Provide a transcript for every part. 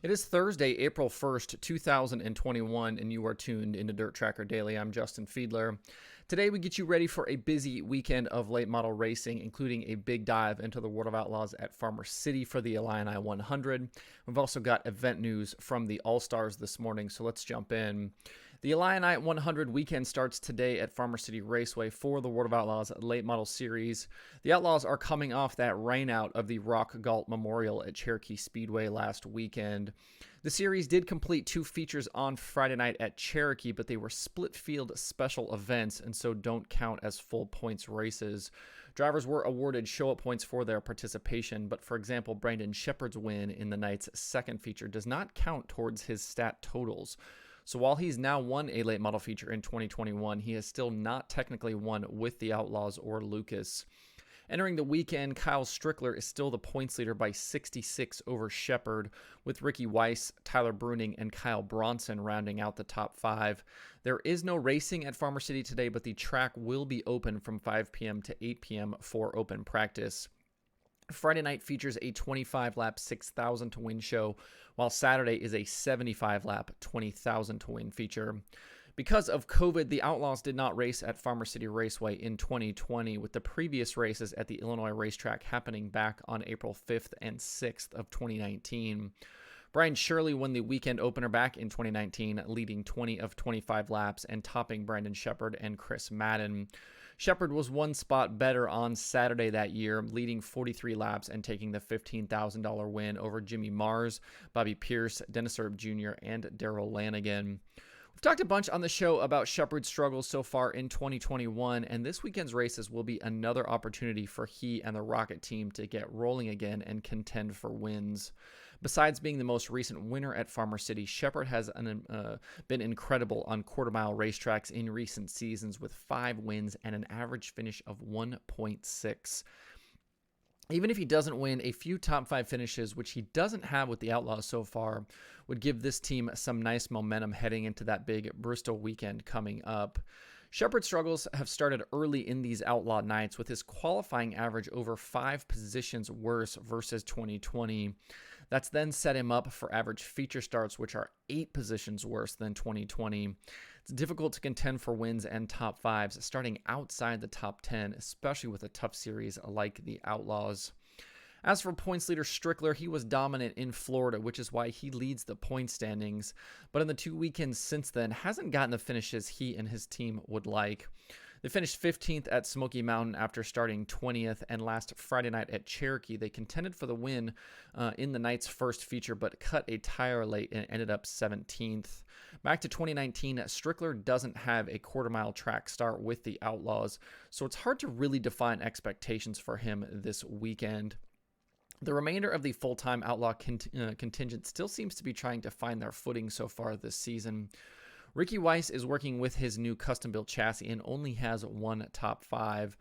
It is Thursday, April 1st, 2021, and you are tuned into DIRTRACKR Daily. I'm Justin Fiedler. Today, we get you ready for a busy weekend of late model racing, including a big dive into the World of Outlaws at Farmer City for the Illini 100. We've also got event news from the All-Stars this morning, so let's jump in. The Illini 100 weekend starts today at Farmer City Raceway for the World of Outlaws Late Model Series. The Outlaws are coming off that rainout of the Rock Galt Memorial at Cherokee Speedway last weekend. The series did complete two features on Friday night at Cherokee, but they were split field special events and so don't count as full points races. Drivers were awarded show-up points for their participation, but for example, Brandon Sheppard's win in the night's second feature does not count towards his stat totals. So while he's now won a late model feature in 2021, he has still not technically won with the Outlaws or Lucas. Entering the weekend, Kyle Strickler is still the points leader by 66 over Sheppard, with Ricky Weiss, Tyler Bruning, and Kyle Bronson rounding out the top five. There is no racing at Farmer City today, but the track will be open from 5 p.m. to 8 p.m. for open practice. Friday night features a 25-lap 6,000 to win show, while Saturday is a 75-lap 20,000 to win feature. Because of COVID, the Outlaws did not race at Farmer City Raceway in 2020, with the previous races at the Illinois racetrack happening back on April 5th and 6th of 2019. Brian Shirley won the weekend opener back in 2019, leading 20 of 25 laps and topping Brandon Sheppard and Chris Madden. Sheppard was one spot better on Saturday that year, leading 43 laps and taking the $15,000 win over Jimmy Mars, Bobby Pierce, Dennis Erb Jr., and Darrell Lanigan. We've talked a bunch on the show about Sheppard's struggles so far in 2021, and this weekend's races will be another opportunity for he and the Rocket team to get rolling again and contend for wins. Besides being the most recent winner at Farmer City, Sheppard has been incredible on quarter-mile racetracks in recent seasons with 5 wins and an average finish of 1.6. Even if he doesn't win, a few top 5 finishes, which he doesn't have with the Outlaws so far, would give this team some nice momentum heading into that big Bristol weekend coming up. Sheppard's struggles have started early in these Outlaw nights, with his qualifying average over 5 positions worse versus 2020. That's then set him up for average feature starts, which are 8 positions worse than 2020. It's difficult to contend for wins and top 5s, starting outside the top 10, especially with a tough series like the Outlaws. As for points leader Strickler, he was dominant in Florida, which is why he leads the point standings, but in the 2 weekends since then, hasn't gotten the finishes he and his team would like. They finished 15th at Smoky Mountain after starting 20th, and last Friday night at Cherokee, they contended for the win in the night's first feature, but cut a tire late and ended up 17th. Back to 2019, Strickler doesn't have a quarter-mile track start with the Outlaws, so it's hard to really define expectations for him this weekend. The remainder of the full-time Outlaw contingent still seems to be trying to find their footing so far this season. Ricky Weiss is working with his new custom-built chassis and only has 1 top 5.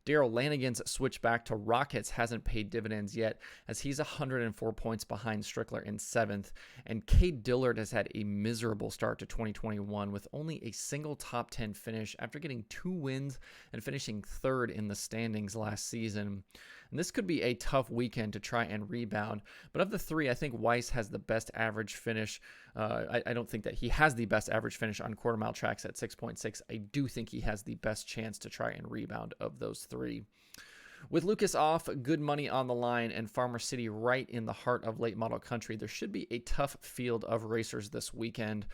Darrell Lanigan's switch back to Rockets hasn't paid dividends yet, as he's 104 points behind Strickler in 7th, and Cade Dillard has had a miserable start to 2021 with only a single top 10 finish after getting 2 wins and finishing 3rd in the standings last season. And this could be a tough weekend to try and rebound, but of the 3, I think Weiss has the best average finish. I don't think that he has the best average finish on quarter-mile tracks at 6.6. I do think he has the best chance to try and rebound of those 3. With Lucas off, good money on the line, and Farmer City right in the heart of late model country, there should be a tough field of racers this weekend.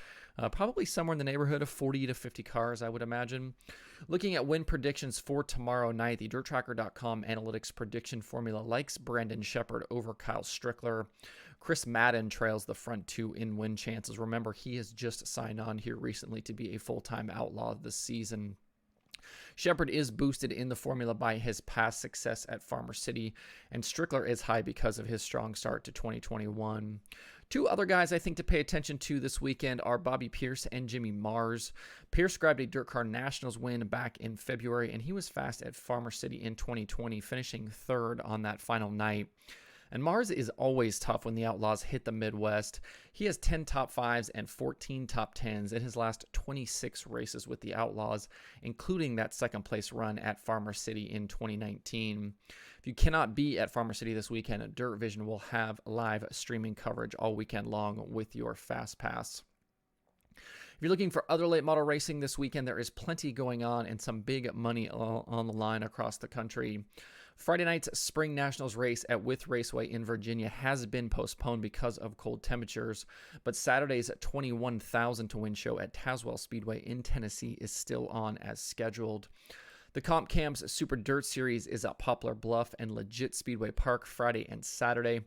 Probably somewhere in the neighborhood of 40 to 50 cars, I would imagine. Looking at win predictions for tomorrow night, the DIRTRACKR.com analytics prediction formula likes Brandon Sheppard over Kyle Strickler. Chris Madden trails the front 2 in win chances. Remember, he has just signed on here recently to be a full-time Outlaw this season. Sheppard is boosted in the formula by his past success at Farmer City, and Strickler is high because of his strong start to 2021. 2 other guys I think to pay attention to this weekend are Bobby Pierce and Jimmy Mars. Pierce grabbed a Dirt Car Nationals win back in February, and he was fast at Farmer City in 2020, finishing 3rd on that final night. And Mars is always tough when the Outlaws hit the Midwest. He has 10 top 5s and 14 top 10s in his last 26 races with the Outlaws, including that second place run at Farmer City in 2019. If you cannot be at Farmer City this weekend, Dirt Vision will have live streaming coverage all weekend long with your Fast Pass. If you're looking for other late model racing this weekend, there is plenty going on and some big money on the line across the country. Friday night's Spring Nationals race at With Raceway in Virginia has been postponed because of cold temperatures, but Saturday's 21,000 to win show at Tazewell Speedway in Tennessee is still on as scheduled. The Comp Cam's Super Dirt Series is at Poplar Bluff and Legit Speedway Park Friday and Saturday.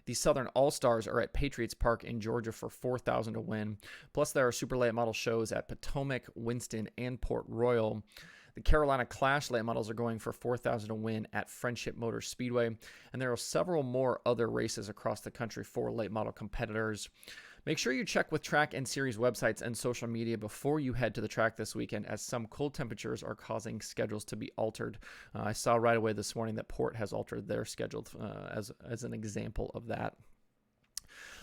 The Southern All-Stars are at Patriots Park in Georgia for 4,000 to win. Plus, there are super late model shows at Potomac, Winston, and Port Royal. The Carolina Clash late models are going for 4,000 to win at Friendship Motor Speedway, and there are several more other races across the country for late model competitors. Make sure you check with track and series websites and social media before you head to the track this weekend, as some cold temperatures are causing schedules to be altered. I saw right away this morning that Port has altered their schedule as an example of that.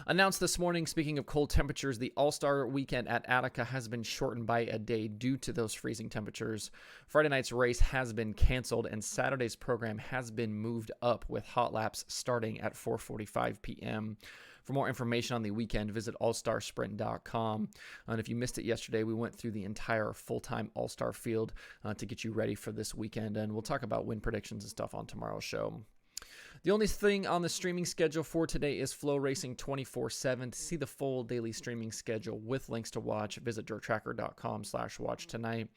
Announced this morning, speaking of cold temperatures, the All-Star weekend at Attica has been shortened by a day due to those freezing temperatures. Friday night's race has been canceled, and Saturday's program has been moved up with hot laps starting at 4:45 p.m. For more information on the weekend, visit allstarsprint.com. And if you missed it yesterday, we went through the entire full-time All-Star field to get you ready for this weekend, and we'll talk about win predictions and stuff on tomorrow's show. The only thing on the streaming schedule for today is Flow Racing 24/7. To see the full daily streaming schedule with links to watch, visit DIRTRACKR.com/watch tonight.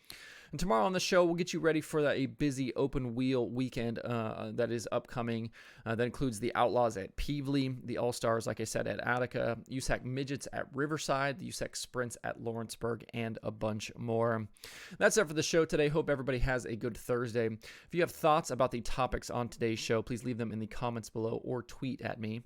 And tomorrow on the show, we'll get you ready for a busy open wheel weekend that is upcoming. That includes the Outlaws at Peevely, the All-Stars, like I said, at Attica, USAC Midgets at Riverside, the USAC Sprints at Lawrenceburg, and a bunch more. That's it for the show today. Hope everybody has a good Thursday. If you have thoughts about the topics on today's show, please leave them in the comments below or tweet at me.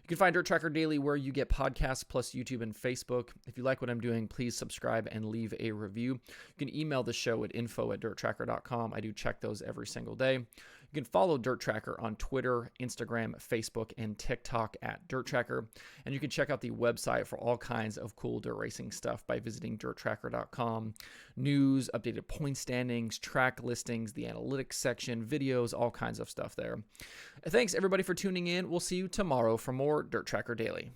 You can find DIRTRACKR Daily where you get podcasts plus YouTube and Facebook. If you like what I'm doing, please subscribe and leave a review. You can email the show at info@dirtracker.com. I do check those every single day. You can follow DIRTRACKR on Twitter, Instagram, Facebook, and TikTok at DIRTRACKR. And you can check out the website for all kinds of cool dirt racing stuff by visiting DIRTRACKR.com. News, updated point standings, track listings, the analytics section, videos, all kinds of stuff there. Thanks everybody for tuning in. We'll see you tomorrow for more DIRTRACKR Daily.